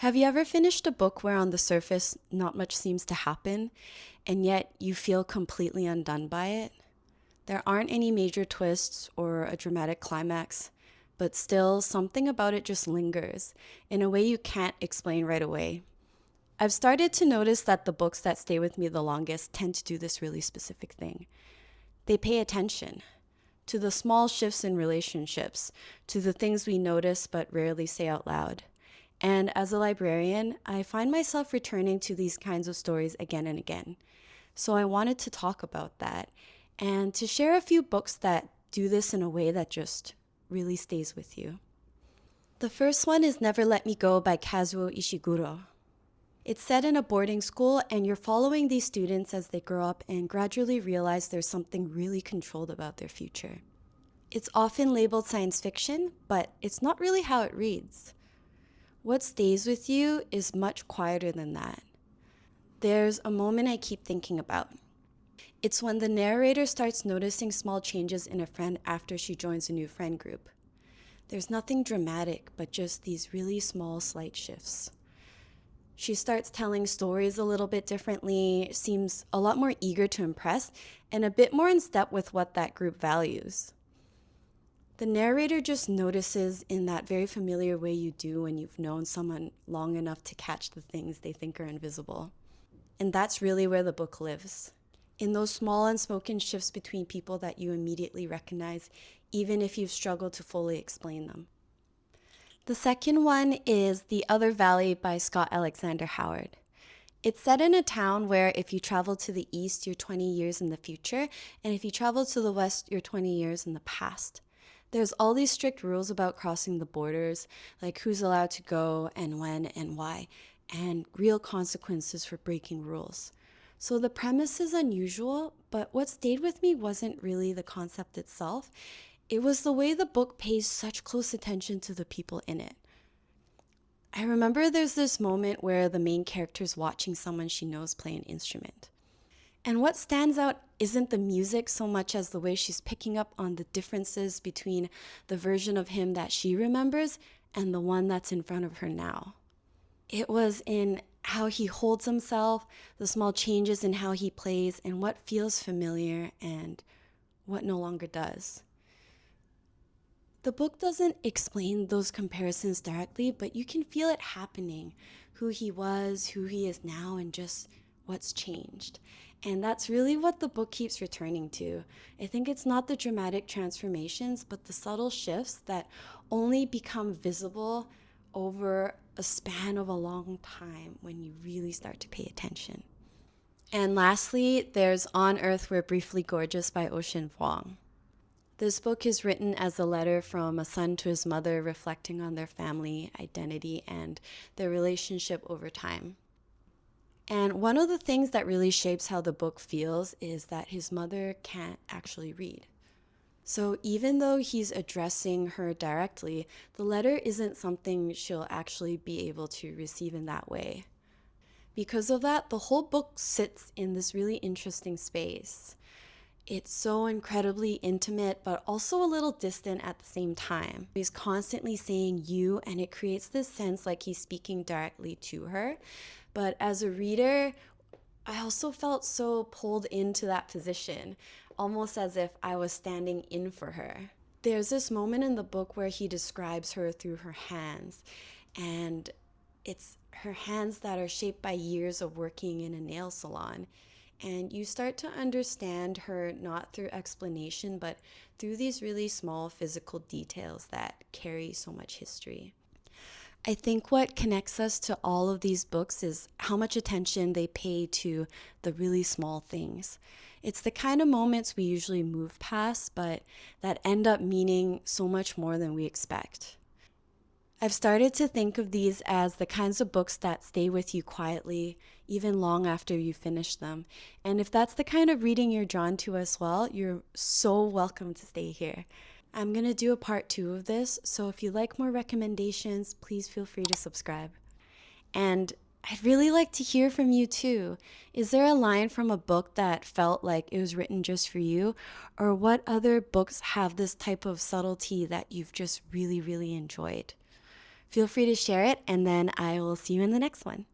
Have you ever finished a book where on the surface not much seems to happen, and yet you feel completely undone by it? There aren't any major twists or a dramatic climax, but still something about it just lingers in a way you can't explain right away. I've started to notice that the books that stay with me the longest tend to do this really specific thing. They pay attention to the small shifts in relationships, to the things we notice but rarely say out loud. And as a librarian, I find myself returning to these kinds of stories again and again. So I wanted to talk about that and to share a few books that do this in a way that just really stays with you. The first one is Never Let Me Go by Kazuo Ishiguro. It's set in a boarding school, and you're following these students as they grow up and gradually realize there's something really controlled about their future. It's often labeled science fiction, but it's not really how it reads. What stays with you is much quieter than that. There's a moment I keep thinking about. It's when the narrator starts noticing small changes in a friend after she joins a new friend group. There's nothing dramatic, but just these really small, slight shifts. She starts telling stories a little bit differently, seems a lot more eager to impress, and a bit more in step with what that group values. The narrator just notices in that very familiar way you do when you've known someone long enough to catch the things they think are invisible. And that's really where the book lives. In those small unspoken shifts between people that you immediately recognize, even if you've struggled to fully explain them. The second one is The Other Valley by Scott Alexander Howard. It's set in a town where if you travel to the east, you're 20 years in the future, and if you travel to the west, you're 20 years in the past. There's all these strict rules about crossing the borders, like who's allowed to go and when and why, and real consequences for breaking rules. So the premise is unusual, but what stayed with me wasn't really the concept itself. It was the way the book pays such close attention to the people in it. I remember there's this moment where the main character's watching someone she knows play an instrument. And what stands out isn't the music so much as the way she's picking up on the differences between the version of him that she remembers and the one that's in front of her now. It was in how he holds himself, the small changes in how he plays, and what feels familiar and what no longer does. The book doesn't explain those comparisons directly, but you can feel it happening, who he was, who he is now, and just what's changed. And that's really what the book keeps returning to. I think it's not the dramatic transformations, but the subtle shifts that only become visible over a span of a long time when you really start to pay attention. And lastly, there's On Earth We're Briefly Gorgeous by Vuong. This book is written as a letter from a son to his mother reflecting on their family identity and their relationship over time. And one of the things that really shapes how the book feels is that his mother can't actually read. So even though he's addressing her directly, the letter isn't something she'll actually be able to receive in that way. Because of that, the whole book sits in this really interesting space. It's so incredibly intimate, but also a little distant at the same time. He's constantly saying you, and it creates this sense like he's speaking directly to her. But as a reader, I also felt so pulled into that position, almost as if I was standing in for her. There's this moment in the book where he describes her through her hands, and it's her hands that are shaped by years of working in a nail salon. And you start to understand her not through explanation, but through these really small physical details that carry so much history. I think what connects us to all of these books is how much attention they pay to the really small things. It's the kind of moments we usually move past, but that end up meaning so much more than we expect. I've started to think of these as the kinds of books that stay with you quietly, even long after you finish them. And if that's the kind of reading you're drawn to as well, you're so welcome to stay here. I'm going to do a part 2 of this, so if you like more recommendations, please feel free to subscribe. And I'd really like to hear from you too. Is there a line from a book that felt like it was written just for you? Or what other books have this type of subtlety that you've just really, really enjoyed? Feel free to share it, and then I will see you in the next one.